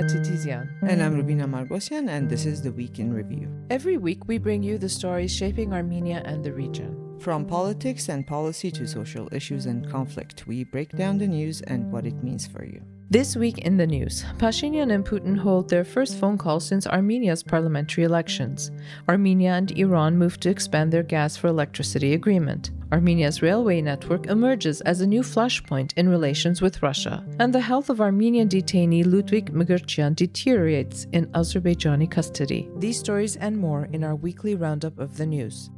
Armenia Titizian. And I'm Rubina Margosian, and this is the Week in Review. Every week we bring you the stories shaping Armenia and the region. From politics and policy to social issues and conflict, we break down the news and what it means for you. This week in the news, Pashinyan and Putin hold their first phone call since Armenia's parliamentary elections. Armenia and Iran move to expand their gas for electricity agreement. Armenia's railway network emerges as a new flashpoint in relations with Russia. And the health of Armenian detainee Ludwig Mgurtchian deteriorates in Azerbaijani custody. These stories and more in our weekly roundup of the news.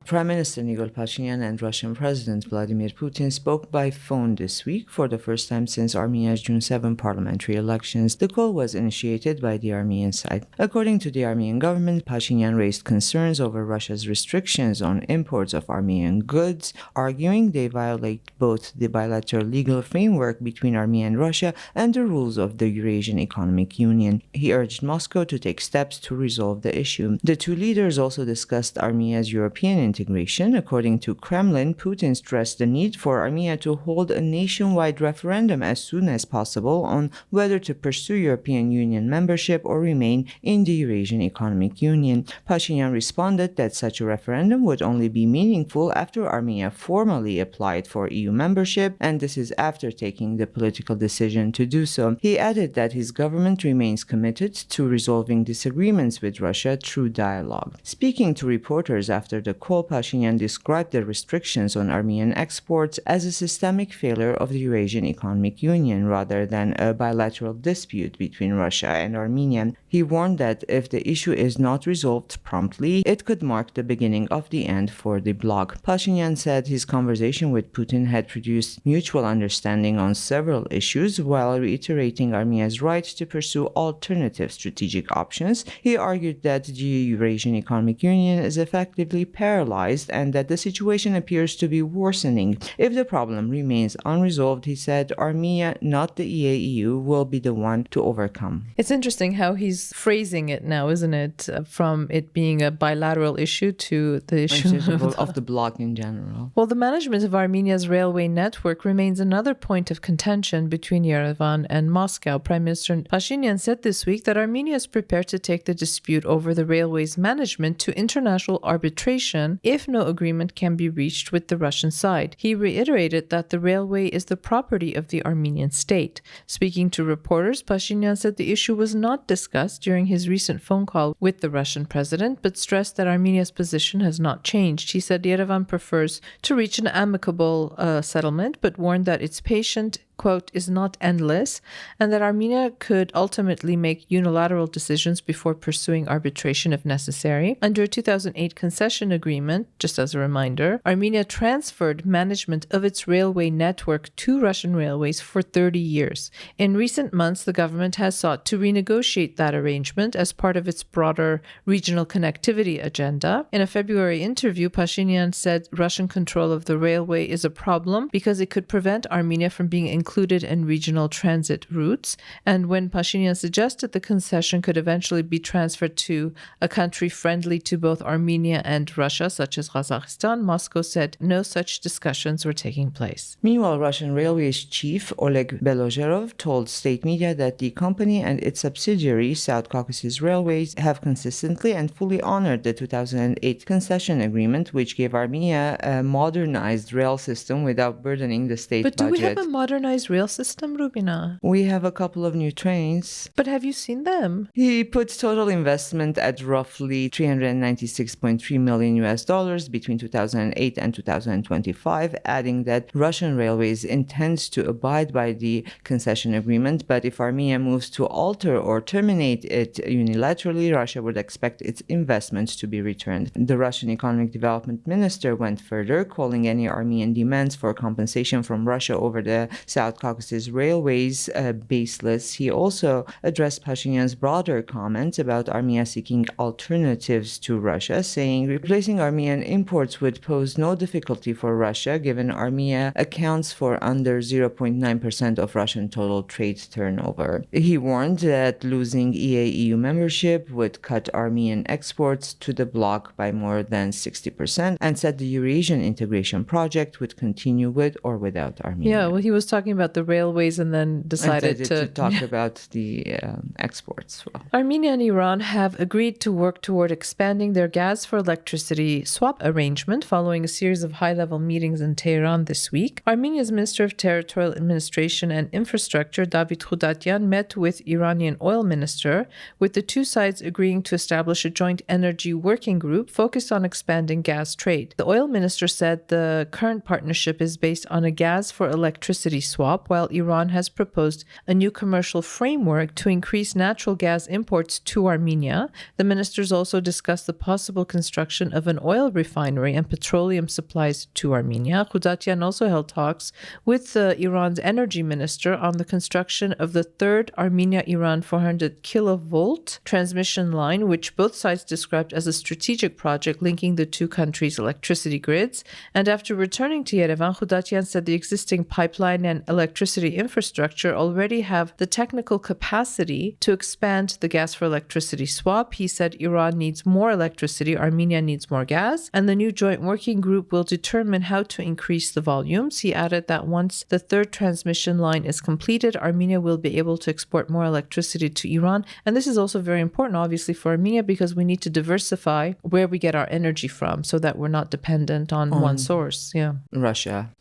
Prime Minister Nikol Pashinyan and Russian President Vladimir Putin spoke by phone this week for the first time since Armenia's June 7 parliamentary elections. The call was initiated by the Armenian side. According to the Armenian government, Pashinyan raised concerns over Russia's restrictions on imports of Armenian goods, arguing they violate both the bilateral legal framework between Armenia and Russia and the rules of the Eurasian Economic Union. He urged Moscow to take steps to resolve the issue. The two leaders also discussed Armenia's European integration. According to Kremlin, Putin stressed the need for Armenia to hold a nationwide referendum as soon as possible on whether to pursue European Union membership or remain in the Eurasian Economic Union. Pashinyan responded that such a referendum would only be meaningful after Armenia formally applied for EU membership, and this is after taking the political decision to do so. He added that his government remains committed to resolving disagreements with Russia through dialogue. Speaking to reporters after the call, Pashinyan described the restrictions on Armenian exports as a systemic failure of the Eurasian Economic Union rather than a bilateral dispute between Russia and Armenia. He warned that if the issue is not resolved promptly, it could mark the beginning of the end for the bloc. Pashinyan said his conversation with Putin had produced mutual understanding on several issues while reiterating Armenia's right to pursue alternative strategic options. He argued that the Eurasian Economic Union is effectively paralyzed and that the situation appears to be worsening. If the problem remains unresolved, he said, Armenia, not the EAEU, will be the one to overcome. It's interesting how he's phrasing it now, isn't it? From it being a bilateral issue to the issue of the bloc in general. Well, the management of Armenia's railway network remains another point of contention between Yerevan and Moscow. Prime Minister Pashinyan said this week that Armenia is prepared to take the dispute over the railway's management to international arbitration if no agreement can be reached with the Russian side. He reiterated that the railway is the property of the Armenian state. Speaking to reporters, Pashinyan said the issue was not discussed during his recent phone call with the Russian president, but stressed that Armenia's position has not changed. He said Yerevan prefers to reach an amicable settlement, but warned that its patient quote, is not endless, and that Armenia could ultimately make unilateral decisions before pursuing arbitration if necessary. Under a 2008 concession agreement, just as a reminder, Armenia transferred management of its railway network to Russian Railways for 30 years. In recent months, the government has sought to renegotiate that arrangement as part of its broader regional connectivity agenda. In a February interview, Pashinyan said Russian control of the railway is a problem because it could prevent Armenia from being included in regional transit routes, and when Pashinyan suggested the concession could eventually be transferred to a country friendly to both Armenia and Russia, such as Kazakhstan, Moscow said no such discussions were taking place. Meanwhile, Russian Railways chief Oleg Belozherov told state media that the company and its subsidiary, South Caucasus Railways, have consistently and fully honored the 2008 concession agreement, which gave Armenia a modernized rail system without burdening the state budget. But do we have a modernized rail system, Rubina? We have a couple of new trains. But have you seen them? He put total investment at roughly $396.3 million between 2008 and 2025, adding that Russian Railways intends to abide by the concession agreement, but if Armenia moves to alter or terminate it unilaterally, Russia would expect its investments to be returned. The Russian Economic Development Minister went further, calling any Armenian demands for compensation from Russia over the South Caucasus Railways baseless. He also addressed Pashinyan's broader comments about Armenia seeking alternatives to Russia, saying replacing Armenian imports would pose no difficulty for Russia, given Armenia accounts for under 0.9% of Russian total trade turnover. He warned that losing EAEU membership would cut Armenian exports to the bloc by more than 60%, and said the Eurasian integration project would continue with or without Armenia. Yeah, well, he was talking about the railways and then decided to talk about the exports. Well, Armenia and Iran have agreed to work toward expanding their gas for electricity swap arrangement following a series of high-level meetings in Tehran this week. Armenia's Minister of Territorial Administration and Infrastructure, David Khudatyan, met with Iranian oil minister, with the two sides agreeing to establish a joint energy working group focused on expanding gas trade. The oil minister said the current partnership is based on a gas for electricity swap, while Iran has proposed a new commercial framework to increase natural gas imports to Armenia. The ministers also discussed the possible construction of an oil refinery and petroleum supplies to Armenia. Khudatyan also held talks with Iran's energy minister on the construction of the third Armenia-Iran 400 kilovolt transmission line, which both sides described as a strategic project linking the two countries' electricity grids. And after returning to Yerevan, Khudatyan said the existing pipeline and electricity infrastructure already have the technical capacity to expand the gas for electricity swap. He said Iran needs more electricity, Armenia needs more gas, and the new joint working group will determine how to increase the volumes. He added that once the third transmission line is completed, Armenia will be able to export more electricity to Iran. And this is also very important, obviously, for Armenia, because we need to diversify where we get our energy from so that we're not dependent on one source. Yeah. Russia.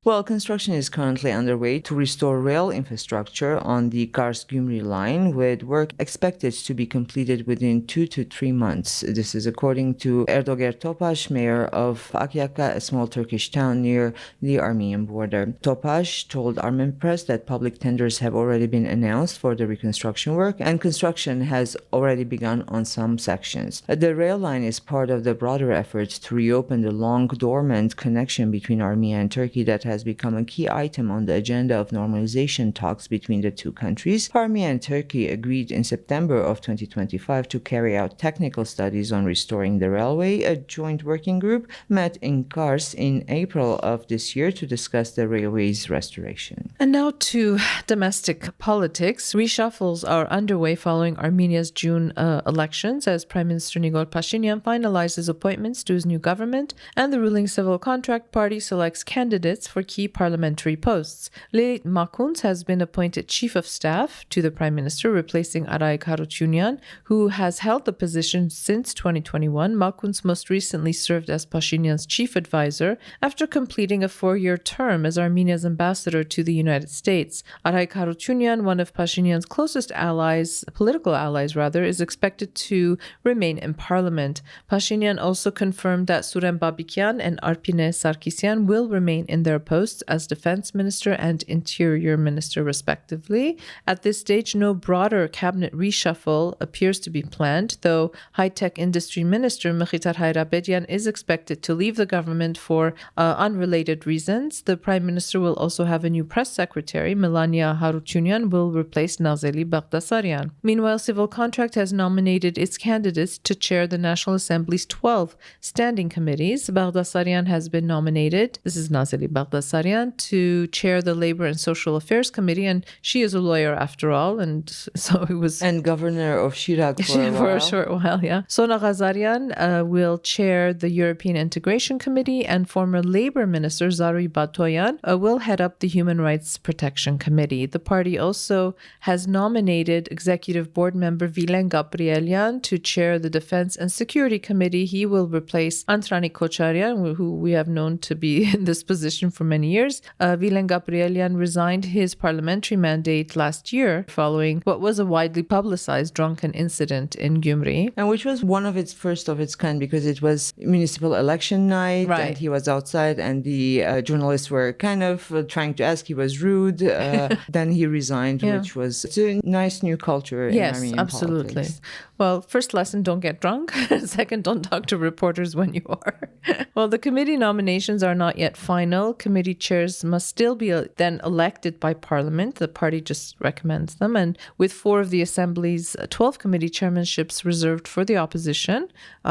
Well, construction is currently underway to restore rail infrastructure on the Kars-Gümri line, with work expected to be completed within 2 to 3 months. This is according to Erdoğan Topaş, mayor of Akyaka, a small Turkish town near the Armenian border. Topaş told Armen Press that public tenders have already been announced for the reconstruction work, and construction has already begun on some sections. The rail line is part of the broader effort to reopen the long dormant connection between Armenia and Turkey that has become a key item on the agenda of normalization talks between the two countries. Armenia and Turkey agreed in September of 2025 to carry out technical studies on restoring the railway. A joint working group met in Kars in April of this year to discuss the railway's restoration. And now to domestic politics. Reshuffles are underway following Armenia's June elections as Prime Minister Nikol Pashinyan finalizes appointments to his new government, and the ruling Civil Contract Party selects candidates for key parliamentary posts. Leylit Makuns has been appointed Chief of Staff to the Prime Minister, replacing Araik Harutyunyan, who has held the position since 2021. Makuns most recently served as Pashinyan's chief advisor after completing a 4-year term as Armenia's ambassador to the United States. Araik Harutyunyan, one of Pashinyan's closest allies, political allies rather, is expected to remain in parliament. Pashinyan also confirmed that Surem Babikyan and Arpine Sarkisyan will remain in their posts as defense minister and interior minister, respectively. At this stage, no broader cabinet reshuffle appears to be planned, though high-tech industry minister Mkhitar Hayrabedian is expected to leave the government for unrelated reasons. The prime minister will also have a new press secretary. Melania Harutyunyan will replace Nazeli Baghdasaryan. Meanwhile, Civil Contract has nominated its candidates to chair the National Assembly's 12 standing committees. Baghdasaryan has been nominated, this is Nazeli Baghdasaryan, to chair the Labor and Social Affairs Committee, and she is a lawyer after all, and so it was... And governor of Shirak for a short while, yeah. Sona Ghazarian will chair the European Integration Committee, and former Labor Minister Zarui Batoyan will head up the Human Rights Protection Committee. The party also has nominated Executive Board member Vilen Gabrielian to chair the Defense and Security Committee. He will replace Antrani Kocharian, who we have known to be in this position for many years. Vilen Gabrielian resigned his parliamentary mandate last year following what was a widely publicized drunken incident in Gyumri. And which was one of its first of its kind, because it was municipal election night, right, and he was outside, and the journalists were kind of trying to ask. He was rude. Then he resigned, which was a nice new culture in Armenian absolutely. politics. Well, first lesson, don't get drunk. Second, don't talk to reporters when you are. Well, the committee nominations are not yet final. Committee chairs must still be then elected by Parliament. The party just recommends them. And with 4 of the Assembly's 12 committee chairmanships reserved for the opposition,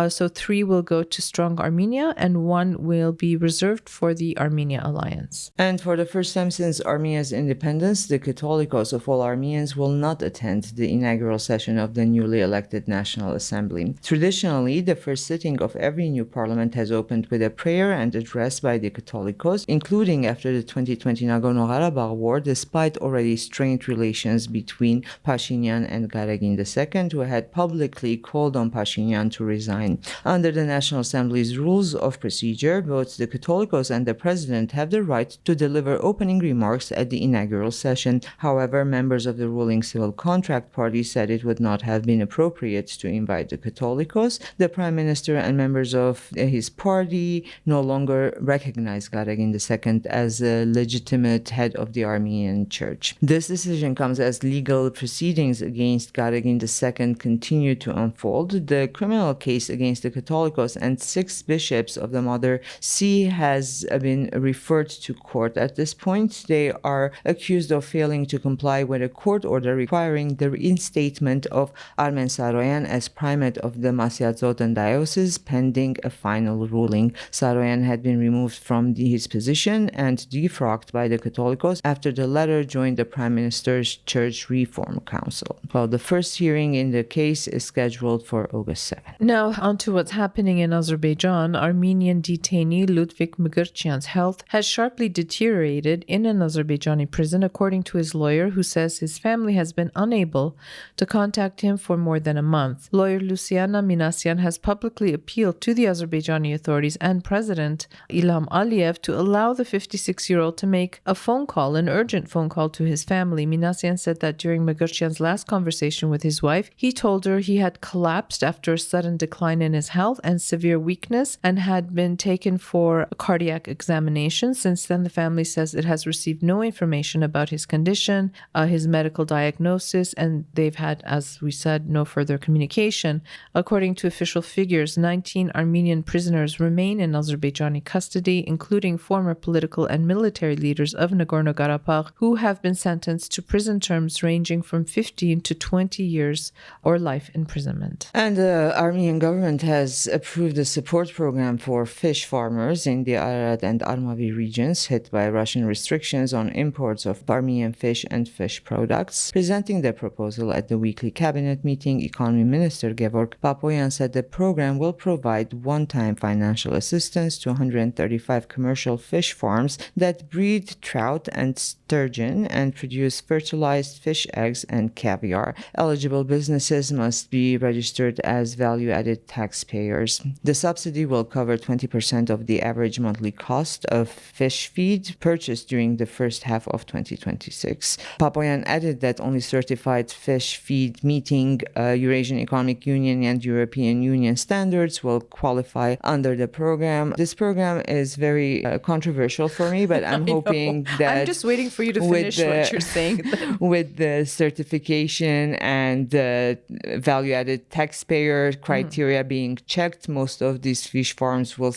so 3 will go to Strong Armenia and 1 will be reserved for the Armenia Alliance. And for the first time since Armenia's independence, the Catholicos of all Armenians will not attend the inaugural session of the newly elected elected National Assembly. Traditionally, the first sitting of every new parliament has opened with a prayer and address by the Catholicos, including after the 2020 Nagorno-Karabakh war, despite already strained relations between Pashinyan and Garegin II, who had publicly called on Pashinyan to resign. Under the National Assembly's rules of procedure, both the Catholicos and the president have the right to deliver opening remarks at the inaugural session. However, members of the ruling civil contract party said it would not have been appropriate to invite the Catholicos. The prime minister and members of his party no longer recognize Garegin II as a legitimate head of the Armenian Church. This decision comes as legal proceedings against Garegin II continue to unfold. The criminal case against the Catholicos and 6 bishops of the Mother See has been referred to court at this point. They are accused of failing to comply with a court order requiring the reinstatement of Armen Saroyan as primate of the Masyat-Zotan diocese pending a final ruling. Saroyan had been removed from his position and defrocked by the Catholicos after the latter joined the Prime Minister's Church Reform Council. Well, the first hearing in the case is scheduled for August 7. Now, on to what's happening in Azerbaijan. Armenian detainee Ludwig Mgurchyan's health has sharply deteriorated in an Azerbaijani prison, according to his lawyer, who says his family has been unable to contact him for more than a month. Lawyer Luciana Minasyan has publicly appealed to the Azerbaijani authorities and President Ilham Aliyev to allow the 56-year-old to make a phone call, an urgent phone call to his family. Minasyan said that during Mgurchyan's last conversation with his wife, he told her he had collapsed after a sudden decline in his health and severe weakness and had been taken for a cardiac examination. Since then, the family says it has received no information about his condition, his medical diagnosis, and they've had, as we said, no further communication. According to official figures, 19 Armenian prisoners remain in Azerbaijani custody, including former political and military leaders of Nagorno-Karabakh, who have been sentenced to prison terms ranging from 15 to 20 years or life imprisonment. And the Armenian government has approved a support program for fish farmers in the Ararat and Armavi regions hit by Russian restrictions on imports of Armenian fish and fish products. Presenting the proposal at the weekly cabinet meeting, Economy Minister Gevorg Papoyan said the program will provide one-time financial assistance to 135 commercial fish farms that breed trout and sturgeon and produce fertilized fish eggs and caviar. Eligible businesses must be registered as value-added taxpayers. The subsidy will cover 20% of the average monthly cost of fish feed purchased during the first half of 2026. Papoyan added that only certified fish feed meeting Eurasian Economic Union and European Union standards will qualify under the program. This program is very controversial for me, but I'm hoping that I'm just waiting for you to finish what you're saying. With the certification and the value-added taxpayer criteria being checked, most of these fish farms will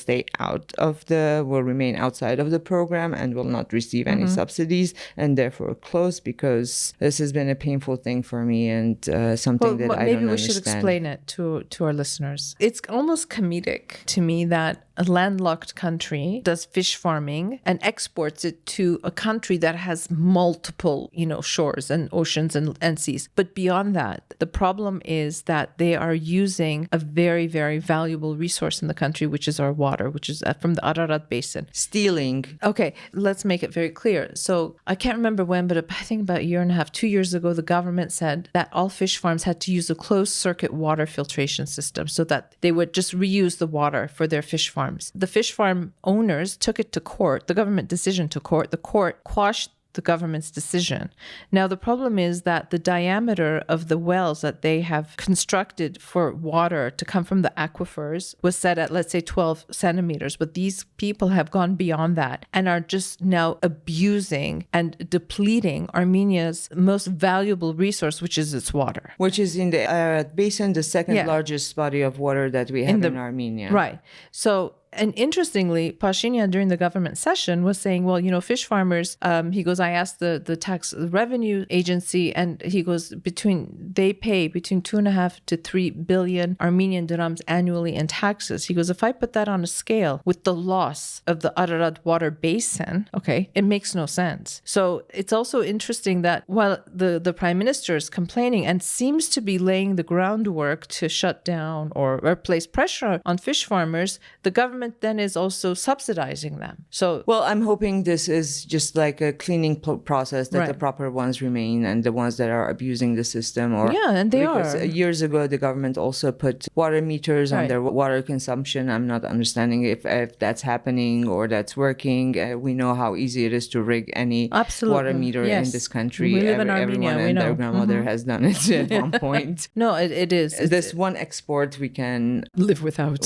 remain outside of the program and will not receive any subsidies and therefore close, because this has been a painful thing for me and something that I don't understand. Maybe we should explain it to our listeners. It's almost comedic to me that a landlocked country does fish farming and exports it to a country that has multiple, shores and oceans and seas. But beyond that, the problem is that they are using a very, very valuable resource in the country, which is our water, which is from the Ararat Basin. Stealing. Okay, let's make it very clear. So I can't remember when, but I think about a year and a half, 2 years ago, the government said that all fish farms had to use a closed circuit water filtration system so that they would just reuse the water for their fish farms. The fish farm owners took it to court, the government decision to court. The court quashed the government's decision. Now, the problem is that the diameter of the wells that they have constructed for water to come from the aquifers was set at, let's say, 12 centimeters. But these people have gone beyond that and are just now abusing and depleting Armenia's most valuable resource, which is its water. Which is in the Ararat Basin, the second largest body of water that we have in Armenia. Right. So and interestingly, Pashinyan during the government session was saying, well, fish farmers, he goes, I asked the tax revenue agency, and he goes, they pay between 2.5 to 3 billion Armenian dirhams annually in taxes. He goes, if I put that on a scale with the loss of the Ararat water basin, okay, it makes no sense. So it's also interesting that while the prime minister is complaining and seems to be laying the groundwork to shut down or place pressure on fish farmers, the government then is also subsidizing them. So, well, I'm hoping this is just like a cleaning process, that Right. the proper ones remain and the ones that are abusing the system. Or Yeah, and they because are. Years ago, the government also put water meters on Right. their water consumption. I'm not understanding if that's happening or that's working. We know how easy it is to rig any Absolutely. water meter Yes. in this country. We live in Armenia, Everyone we and know. their grandmother has done it at one point. No, it is. This one export we can live without.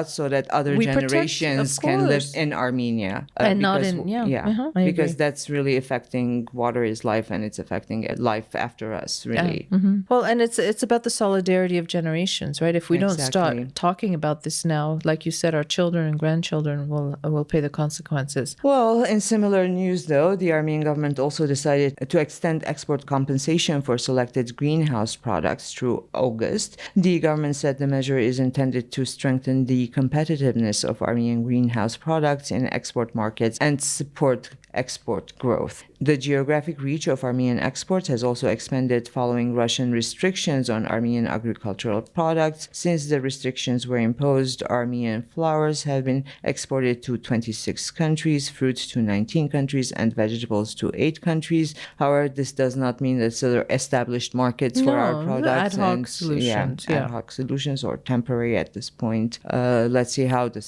so that other We protect, generations of can live course. in Armenia. And not because- in- yeah. I because agree. that's really affecting water is life, and it's affecting life after us, really. Well, and it's about the solidarity of generations, right? If we don't Exactly. start talking about this now, like you said, our children and grandchildren will pay the consequences. Well, in similar news, though, the Armenian government also decided to extend export compensation for selected greenhouse products through August. The government said the measure is intended to strengthen the competitiveness of Armenian greenhouse products in export markets and support export growth. The geographic reach of Armenian exports has also expanded following Russian restrictions on Armenian agricultural products. Since the restrictions were imposed, Armenian flowers have been exported to 26 countries, fruit to 19 countries, and vegetables to 8 countries. However, this does not mean that there are established markets for our No, products. ad hoc solutions, ad hoc solutions or temporary at this point. Let's see how the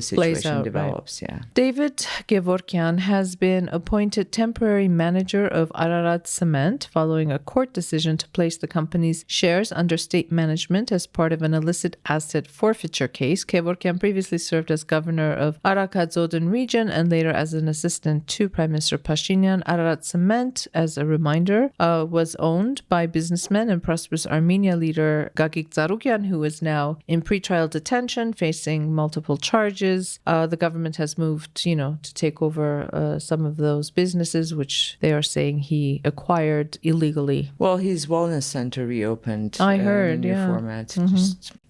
situation out, develops. right. Yeah. David Gevorkian has been appointed temporary manager of Ararat Cement following a court decision to place the company's shares under state management as part of an illicit asset forfeiture case. Gevorkian previously served as governor of Arakadzodin region and later as an assistant to Prime Minister Pashinyan. Ararat Cement, as a reminder, was owned by businessman and prosperous Armenia leader Gagik Tsarukyan, who is now in pretrial detention facing multiple charges. The government has moved, to take over some of those businesses, which they are saying he acquired illegally. Well, his wellness center reopened. I heard, in a new yeah. format.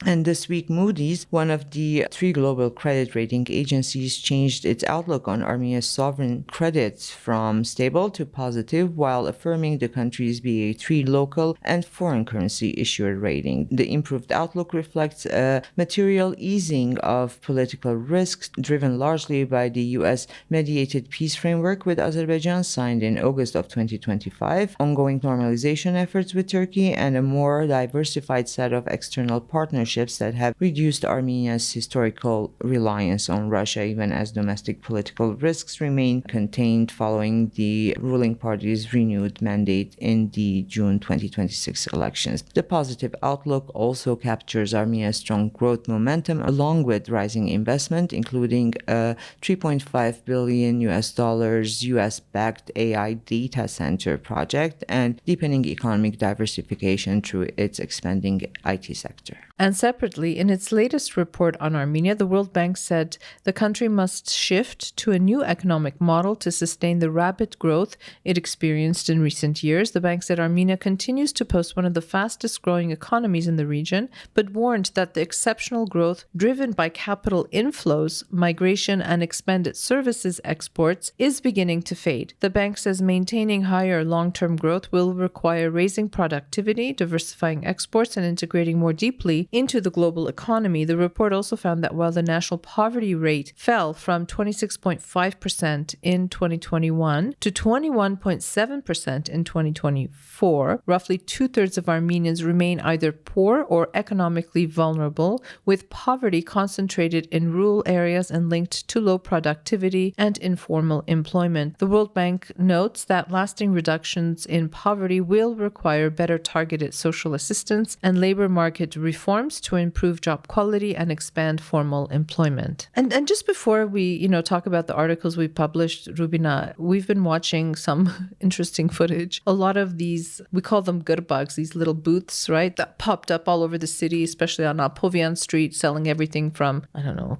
And this week, Moody's, one of the 3 global credit rating agencies, changed its outlook on Armenia's sovereign credit from stable to positive, while affirming the country's BA3 local and foreign currency issuer rating. The improved outlook reflects a material easing of political risks, driven largely by the U.S.-mediated peace framework with Azerbaijan signed in August of 2025, ongoing normalization efforts with Turkey, and a more diversified set of external partnerships that have reduced Armenia's historical reliance on Russia, even as domestic political risks remain contained following the ruling party's renewed mandate in the June 2026 elections. The positive outlook also captures Armenia's strong growth momentum, along with rising investment, including a $3.5 billion US-backed AI data center project and deepening economic diversification through its expanding IT sector. And separately, in its latest report on Armenia, the World Bank said the country must shift to a new economic model to sustain the rapid growth it experienced in recent years. The bank said Armenia continues to post one of the fastest growing economies in the region, but warned that the exceptional growth driven by capital inflows, migration, and expanded services exports is beginning to fade. The bank says maintaining higher long-term growth will require raising productivity, diversifying exports, and integrating more deeply into the global economy. The report also found that while the national poverty rate fell from 26.5% in 2021 to 21.7% in 2024, roughly 2/3 of Armenians remain either poor or economically vulnerable, with poverty concentrated in rural areas and linked to low productivity and informal employment. The World Bank notes that lasting reductions in poverty will require better targeted social assistance and labor market reform reforms to improve job quality and expand formal employment. And just before we, talk about the articles we published, Rubina, we've been watching some interesting footage. A lot of these, we call them gurbags, these little booths, right, that popped up all over the city, especially on Apovian Street, selling everything from,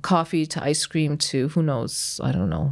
coffee to ice cream to who knows,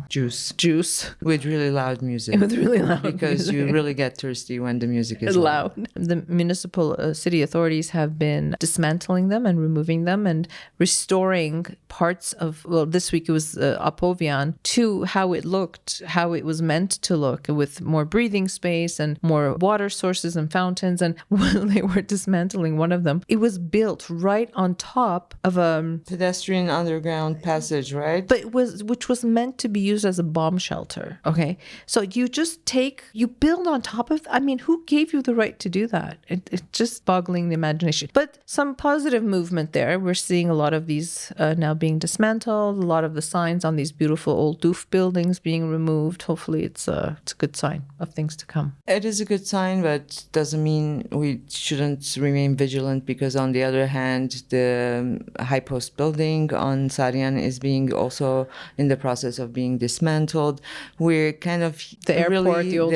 juice. With really loud music. With really loud because music. You really get thirsty when the music is loud. The municipal city authorities have been dismantling them and removing them and restoring parts of, this week it was Apovian, to how it looked, how it was meant to look, with more breathing space and more water sources and fountains. And when they were dismantling one of them, it was built right on top of a pedestrian underground passage, right? But which was meant to be used as a bomb shelter. Okay, so you build on top of. Who gave you the right to do that? It's just boggling the imagination. But some positive movement there. We're seeing a lot of these now being dismantled. A lot of the signs on these beautiful old doof buildings being removed. Hopefully, it's a good sign of things to come. It is a good sign, but doesn't mean we shouldn't remain vigilant, because on the other hand, the High Post building on Saryan is being also in the process of being dismantled. We're kind of the old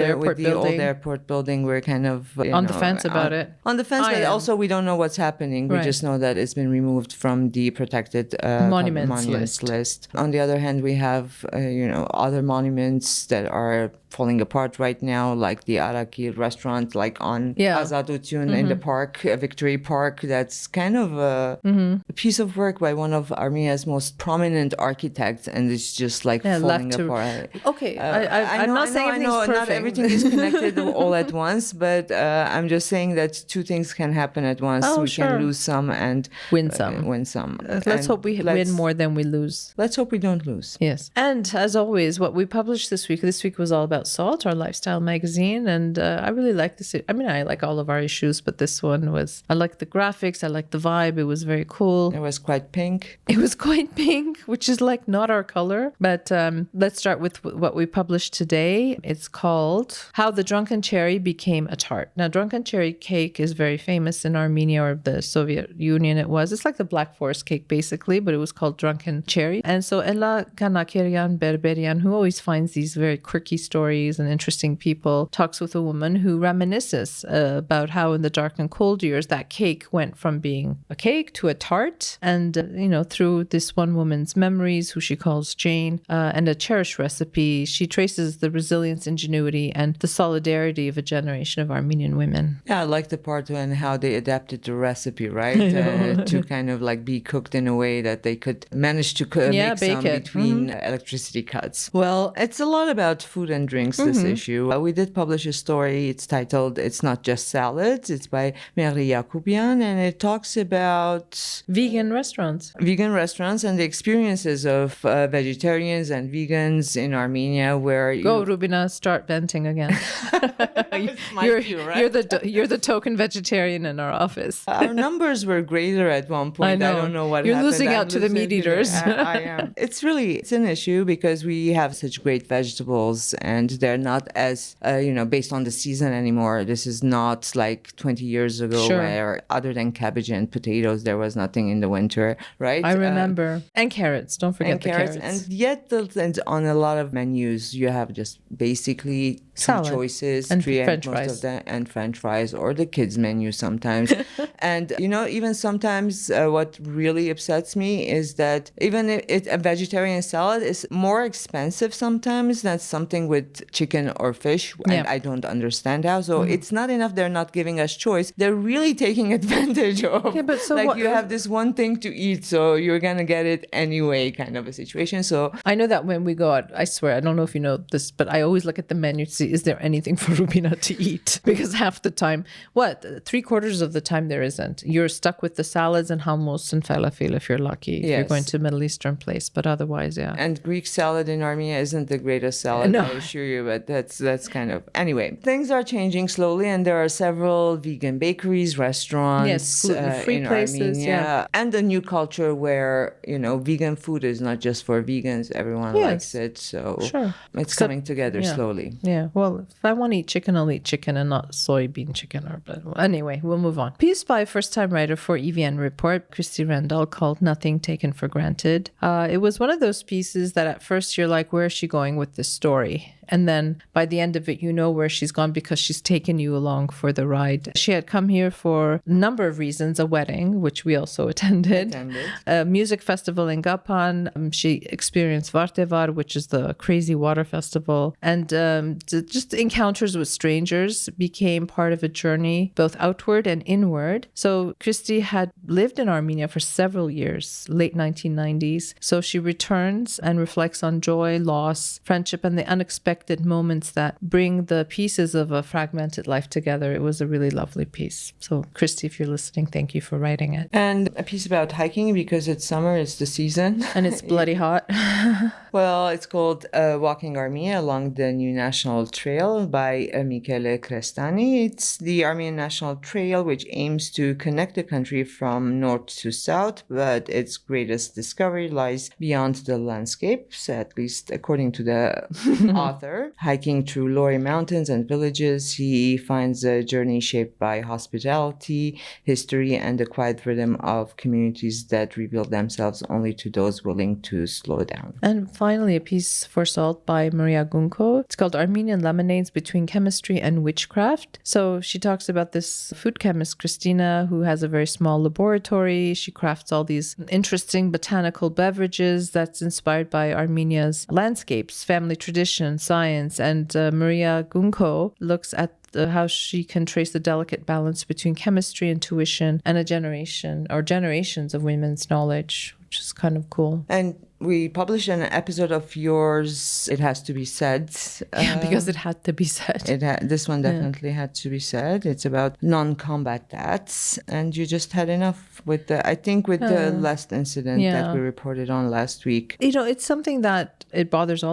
airport building. We're kind of on the fence about it. On the fence, but also we don't know what's happening. We just know that it's been removed from the protected monuments list. On the other hand, we have other monuments that are falling apart right now, like the Arakil restaurant, like on Azadutun in the park, Victory Park. That's kind of a piece of work by one of Armenia's most prominent architects, and it's just like falling apart. Okay, I'm not saying everything's perfect. Not everything is connected all at once, but I'm just saying that two things can happen at once. We can lose some and win some. Let's hope we win more than we lose. Let's hope we don't lose. Yes. And as always, what we published this week was all about Salt, our lifestyle magazine, and I really like this. I like all of our issues, but this one I like the graphics, I like the vibe. It was very cool. It was quite pink. Which is like not our color. But let's start with what we published today. It's called How the Drunken Cherry Became a Tart. Now, drunken cherry cake is very famous in Armenia, or the Soviet Union. It's like the Black Forest cake basically, but it was called drunken cherry. And so Ella Kanakerian Berberian, who always finds these very quirky stories and interesting people, talks with a woman who reminisces about how in the dark and cold years that cake went from being a cake to a tart. And, through this one woman's memories, who she calls Jane, and a cherished recipe, she traces the resilience, ingenuity, and the solidarity of a generation of Armenian women. Yeah, I like the part when how they adapted the recipe, right? To kind of like be cooked in a way that they could manage to make some between electricity cuts. Well, it's a lot about food and drinks, this issue. We did publish a story. It's titled It's Not Just Salads. It's by Mehri Yakubian, and it talks about vegan restaurants and the experiences of vegetarians and vegans in Armenia, where Go, Rubina, start venting again. You're the token vegetarian in our office. Our numbers were greater at one point. I don't know what You're happened. losing out to the meat eaters. I am. It's an issue because we have such great vegetables, and they're not as based on the season anymore. This is not like 20 years ago where other than cabbage and potatoes there was nothing in the winter, right? I remember. And carrots. Don't forget the carrots. And yet on a lot of menus you have just basically salad, choices, and French fries, and French fries, or the kids menu sometimes. And even sometimes what really upsets me is that even if a vegetarian salad is more expensive sometimes than something with chicken or fish, and I don't understand how. So it's not enough they're not giving us choice. They're really taking advantage of you have this one thing to eat, so you're gonna get it anyway, kind of a situation. So I know that when we go out, I swear, I don't know if you know this, but I always look at the menu to see, is there anything for Rubina to eat? Because half the time, 3/4 of the time there isn't. You're stuck with the salads and hummus and falafel if you're lucky, if you're going to a Middle Eastern place, but otherwise, And Greek salad in Armenia isn't the greatest salad, I assure you, but that's kind of... Anyway, things are changing slowly, and there are several vegan bakeries, restaurants, gluten-free in places, Armenia, and a new culture where, vegan food is not just for vegans, everyone likes it, so it's coming together slowly. Yeah, well, if I want to eat chicken, I'll eat chicken and not soybean chicken. But anyway, we'll move on. Piece by by first-time writer for EVN Report, Christy Randall, called Nothing Taken for Granted. It was one of those pieces that at first you're like, where is she going with this story? And then by the end of it, you know where she's gone because she's taken you along for the ride. She had come here for a number of reasons: a wedding, which we also attended, a music festival in Gapan. She experienced Vartevar, which is the crazy water festival. And just encounters with strangers became part of a journey, both outward and inward. So Christy had lived in Armenia for several years, late 1990s. So she returns and reflects on joy, loss, friendship, and the unexpected moments that bring the pieces of a fragmented life together. It was a really lovely piece. So Christy, if you're listening, thank you for writing it. And a piece about hiking, because it's summer, it's the season. And it's bloody hot. Well, it's called Walking Armenia Along the New National Trail by Michele Crestani. It's the Armenian National Trail, which aims to connect the country from north to south, but its greatest discovery lies beyond the landscapes, at least according to the author. Hiking through Lori Mountains and villages, he finds a journey shaped by hospitality, history, and the quiet rhythm of communities that reveal themselves only to those willing to slow down. And finally, a piece for Salt by Maria Gunko. It's called Armenian Lemonades Between Chemistry and Witchcraft. So she talks about this food chemist, Christina, who has a very small laboratory. She crafts all these interesting botanical beverages that's inspired by Armenia's landscapes, family tradition, science. And Maria Gunko looks at how she can trace the delicate balance between chemistry, intuition, and a generation or generations of women's knowledge, which is kind of cool. And we published an episode of yours, It Has to Be Said. Yeah, because it had to be said. This one definitely had to be said. It's about non-combat deaths. And you just had enough with the last incident that we reported on last week. You know, it's something that it bothers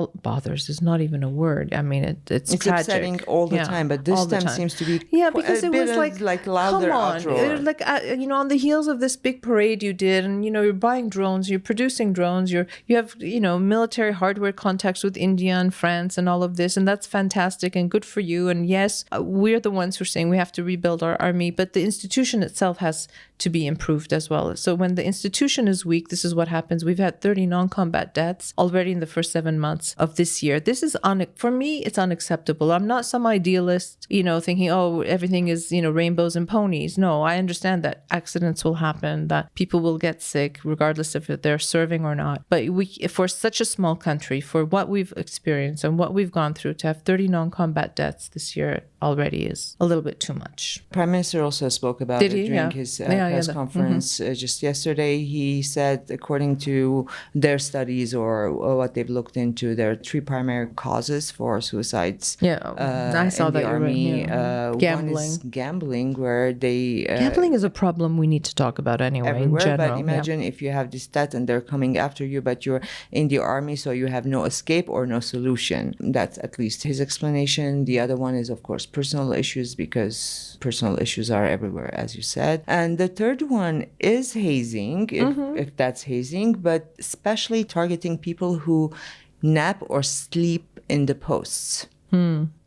is not even a word. I mean, it's tragic. Upsetting all the time, but this time seems to be because it was like louder uproar. Like on the heels of this big parade you did, and you're buying drones, you're producing drones, you have military hardware contacts with India and France and all of this, and that's fantastic and good for you. And yes, we're the ones who are saying we have to rebuild our army, but the institution itself has to be improved as well. So when the institution is weak, this is what happens. We've had 30 non-combat deaths already in the first 7 months of this year. This is for me, it's unacceptable. I'm not some idealist, thinking, oh, everything is, rainbows and ponies. No, I understand that accidents will happen, that people will get sick, regardless if they're serving or not. But for such a small country, for what we've experienced and what we've gone through, to have 30 non-combat deaths this year already is a little bit too much. Prime Minister also spoke about it during his press conference just yesterday. He said, according to their studies or what they've looked into, there are 3 primary causes for suicides. I saw in that the army. Gambling. One is gambling, where they gambling is a problem we need to talk about anyway. Everywhere, in general. But imagine if you have this debt and they're coming after you, but you're in the army, so you have no escape or no solution. That's at least his explanation. The other one is, of course, personal issues, because personal issues are everywhere, as you said. And the third one is hazing, if that's hazing, but especially targeting people who nap or sleep in the posts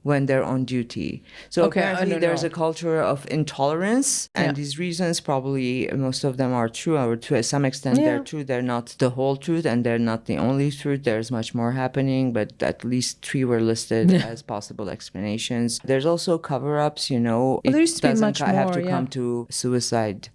when they're on duty. So apparently there's a culture of intolerance, and these reasons, probably most of them are true, or to some extent they're true. They're not the whole truth, and they're not the only truth. There's much more happening, but at least 3 were listed as possible explanations. There's also cover-ups, it doesn't have to come to suicide.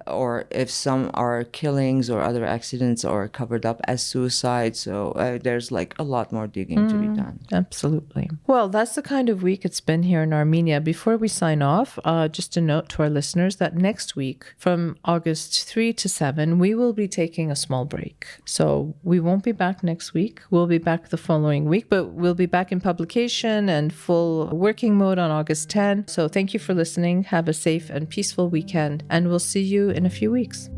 Or if some are killings or other accidents are covered up as suicide. So there's a lot more digging to be done. Absolutely. Well, that's the kind of week it's been here in Armenia. Before we sign off, just a note to our listeners that next week, from August 3 to 7, we will be taking a small break. So we won't be back next week. We'll be back the following week, but we'll be back in publication and full working mode on August 10. So thank you for listening. Have a safe and peaceful weekend, and we'll see you in a few weeks.